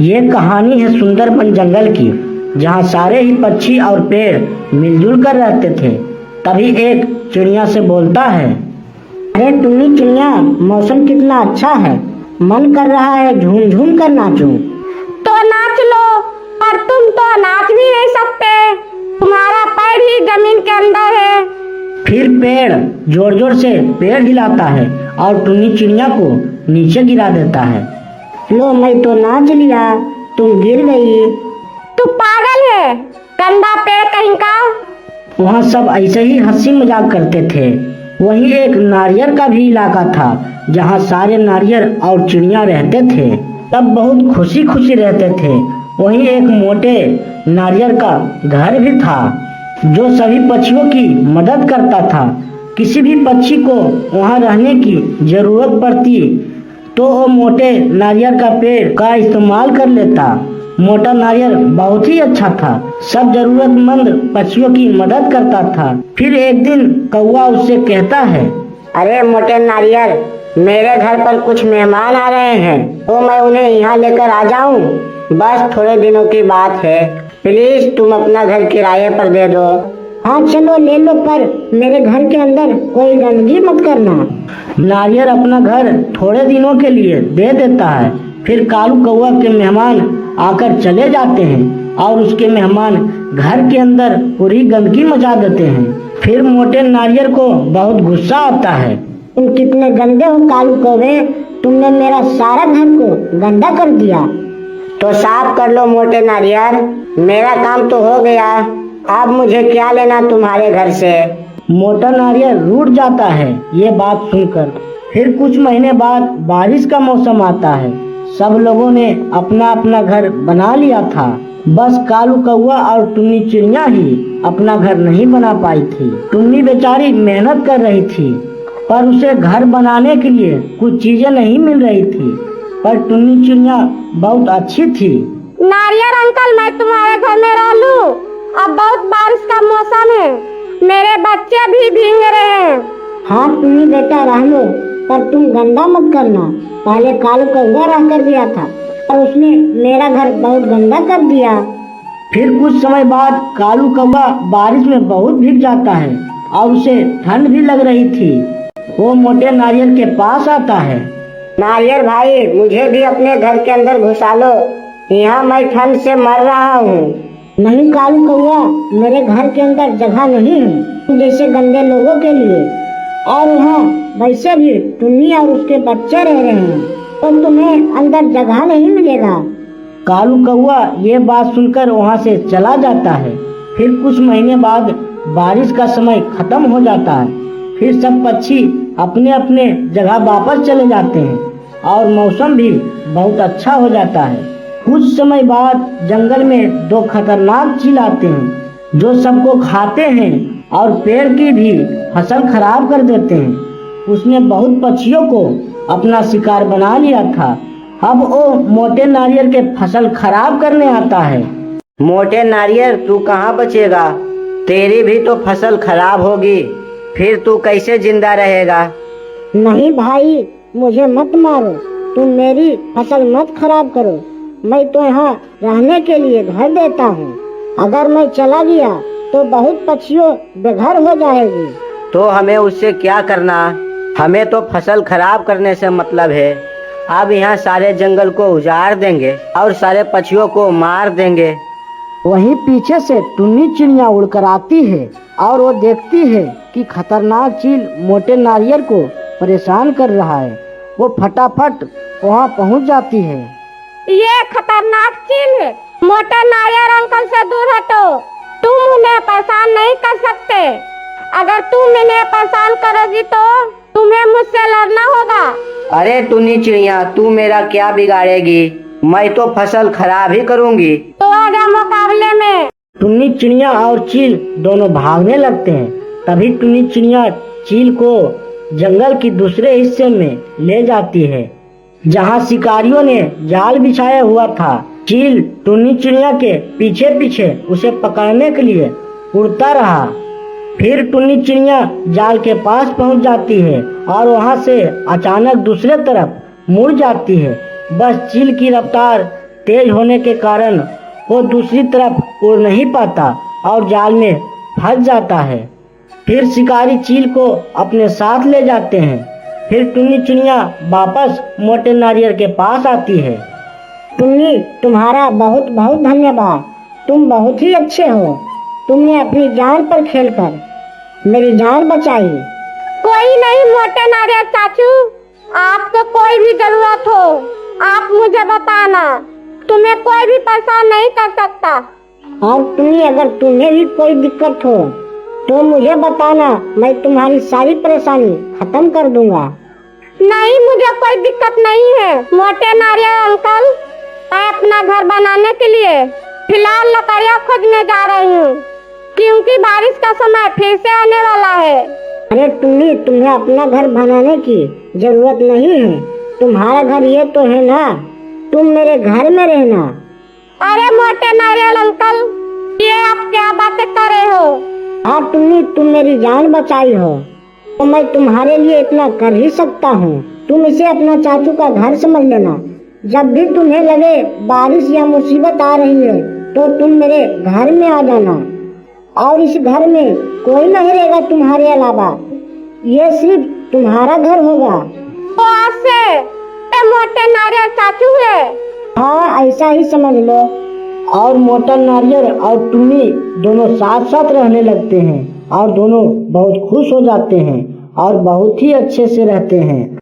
ये कहानी है सुंदरबन जंगल की, जहाँ सारे ही पक्षी और पेड़ मिलजुल कर रहते थे। तभी एक चिड़िया से बोलता है, अरे टुन्नी चिड़िया, मौसम कितना अच्छा है, मन कर रहा है झूम झूम कर नाचूं। तो नाच लो, पर तुम तो नाच भी नहीं सकते, तुम्हारा पैर ही जमीन के अंदर है। फिर पेड़ जोर जोर से पेड़ हिलाता है और टुन्नी चिड़िया को नीचे गिरा देता है। लो, मैं तो नाच लिया, तुम गिर गई। तू पागल है, गंदा पेड़ कहीं का। वहाँ सब ऐसे ही हंसी मजाक करते थे। वहीं एक नारियल का भी इलाका था, जहाँ सारे नारियल और चिड़िया रहते थे। तब बहुत खुशी खुशी रहते थे। वहीं एक मोटे नारियल का घर भी था, जो सभी पक्षियों की मदद करता था। किसी भी पक्षी को वहाँ रहने की जरूरत पड़ती तो वो मोटे नारियल का पेड़ का इस्तेमाल कर लेता। मोटा नारियल बहुत ही अच्छा था, सब जरूरतमंद पक्षियों की मदद करता था। फिर एक दिन कौवा उससे कहता है, अरे मोटे नारियल, मेरे घर पर कुछ मेहमान आ रहे हैं, तो मैं उन्हें यहाँ लेकर आ जाऊँ? बस थोड़े दिनों की बात है, प्लीज तुम अपना घर किराए पर दे दो। हाँ चलो ले लो, पर मेरे घर के अंदर कोई गंदगी मत करना। नारियल अपना घर थोड़े दिनों के लिए दे देता है। फिर कालू कौवा के मेहमान आकर चले जाते हैं और उसके मेहमान घर के अंदर पूरी गंदगी मचा देते हैं। फिर मोटे नारियल को बहुत गुस्सा आता है। तुम कितने गंदे हो कालू कौवे, तुमने मेरा सारा घर को गंदा कर दिया। तो साफ कर लो मोटे नारियल, मेरा काम तो हो गया, अब मुझे क्या लेना तुम्हारे घर से। मोटा नारियल रूठ जाता है ये बात सुनकर। फिर कुछ महीने बाद बारिश का मौसम आता है। सब लोगों ने अपना अपना घर बना लिया था, बस कालू कौवा और टुन्नी चिड़िया ही अपना घर नहीं बना पाई थी। टुन्नी बेचारी मेहनत कर रही थी, पर उसे घर बनाने के लिए कुछ चीजें नहीं मिल रही थी। पर टुन्नी चिड़िया बहुत अच्छी थी। नारियल अंकल, मैं तुम्हारे घर में रह लूं? अब बहुत बारिश का मौसम है, मेरे बच्चे भी भीग रहे हैं। हाँ टुन्नी बेटा, रह लो, पर तुम गंदा मत करना। पहले कालू कौवा रह कर दिया था और उसने मेरा घर बहुत गंदा कर दिया। फिर कुछ समय बाद कालू कौवा बारिश में बहुत भीग जाता है और उसे ठंड भी लग रही थी। वो मोटे नारियल के पास आता है। नारियल भाई, मुझे भी अपने घर के अंदर घुसा लो, यहाँ मैं ठंड से मर रहा हूँ। नहीं कालू कौवा, मेरे घर के अंदर जगह नहीं है जैसे गंदे लोगों के लिए, और यहाँ वैसे भी टुन्नी और उसके बच्चे रह रहे हैं, तो तुम्हें अंदर जगह नहीं मिलेगा। कालू कौवा ये बात सुनकर वहाँ से चला जाता है। फिर कुछ महीने बाद बारिश का समय खत्म हो जाता है। फिर सब पक्षी अपने अपने जगह वापस चले जाते हैं और मौसम भी बहुत अच्छा हो जाता है। कुछ समय बाद जंगल में दो खतरनाक चील आते हैं, जो सबको खाते हैं और पेड़ की भी फसल खराब कर देते हैं। उसने बहुत पक्षियों को अपना शिकार बना लिया था। अब वो मोटे नारियल के फसल खराब करने आता है। मोटे नारियल, तू कहाँ बचेगा? तेरी भी तो फसल खराब होगी, फिर तू कैसे जिंदा रहेगा? नहीं भाई, मुझे मत मारो, तुम मेरी फसल मत खराब करो। मैं तो यहाँ रहने के लिए घर देता हूँ। अगर मैं चला गया तो बहुत पक्षियों बेघर हो जाएगी। तो हमें उससे क्या करना? हमें तो फसल खराब करने से मतलब है। अब यहाँ सारे जंगल को उजाड़ देंगे और सारे पक्षियों को मार देंगे। वहीं पीछे से टुन्नी चिड़िया उड़कर आती है और वो देखती है कि खतरनाक चील मोटे नारियल को परेशान कर रहा है। वो फटाफट वहाँ पहुँच जाती है। ये खतरनाक चील है, मोटे नारियल अंकल से दूर हटो, तुम उन्हें परेशान नहीं कर सकते। अगर तुम इन्हें परेशान करोगी तो तुम्हें मुझसे लड़ना होगा। अरे टुन्नी चिड़िया, तू मेरा क्या बिगाड़ेगी? मैं तो फसल खराब ही करूँगी। तो आजा मुकाबले में। टुन्नी चिड़िया और चील दोनों भागने लगते हैं। तभी टुन्नी चिड़िया चील को जंगल के दूसरे हिस्से में ले जाती है, जहाँ शिकारियों ने जाल बिछाया हुआ था। चील टुन्नी चिड़िया के पीछे पीछे उसे पकड़ने के लिए उड़ता रहा। फिर टुन्नी चिड़िया जाल के पास पहुंच जाती है और वहां से अचानक दूसरे तरफ मुड़ जाती है। बस चील की रफ्तार तेज होने के कारण वो दूसरी तरफ उड़ नहीं पाता और जाल में फंस जाता है। फिर शिकारी चील को अपने साथ ले जाते हैं। फिर टुन्नी चुनिया वापस मोटे नारियल के पास आती है। टुन्नी, तुम्हारा बहुत बहुत धन्यवाद। तुम बहुत ही अच्छे हो। तुमने अपनी जान पर खेलकर मेरी जान बचाई। कोई नहीं मोटे नारियल चाचू, आपको कोई भी जरूरत हो आप मुझे बताना, तुम्हें कोई भी परेशान नहीं कर सकता। और टुन्नी, अगर तुम्हें भी कोई दिक्कत हो तो मुझे बताना, मैं तुम्हारी सारी परेशानी खत्म कर दूंगा। नहीं, मुझे कोई दिक्कत नहीं है मोटे नारियल अंकल। मैं अपना घर बनाने के लिए फिलहाल लकड़ियाँ खोजने जा रही हूँ, क्योंकि बारिश का समय फिर से आने वाला है। अरे टुन्नी, तुम्हें अपना घर बनाने की जरूरत नहीं है। तुम्हारा घर ये तो है ना, तुम मेरे घर में रहना। अरे मोटे नारियल अंकल, ये आप क्या बातें कर रहे हो? हाँ टुन्नी, तुम मेरी जान बचाई हो तो मैं तुम्हारे लिए इतना कर ही सकता हूँ। तुम इसे अपना चाचू का घर समझ लेना। जब भी तुम्हें लगे बारिश या मुसीबत आ रही है तो तुम मेरे घर में आ जाना, और इस घर में कोई नहीं रहेगा तुम्हारे अलावा। ये सिर्फ तुम्हारा घर होगा। तो आज से ये मोटे नारियल चाचू है। हाँ, ऐसा ही समझ लो। और मोटा नारियल और टुन्नी दोनों साथ साथ रहने लगते हैं और दोनों बहुत खुश हो जाते हैं और बहुत ही अच्छे से रहते हैं।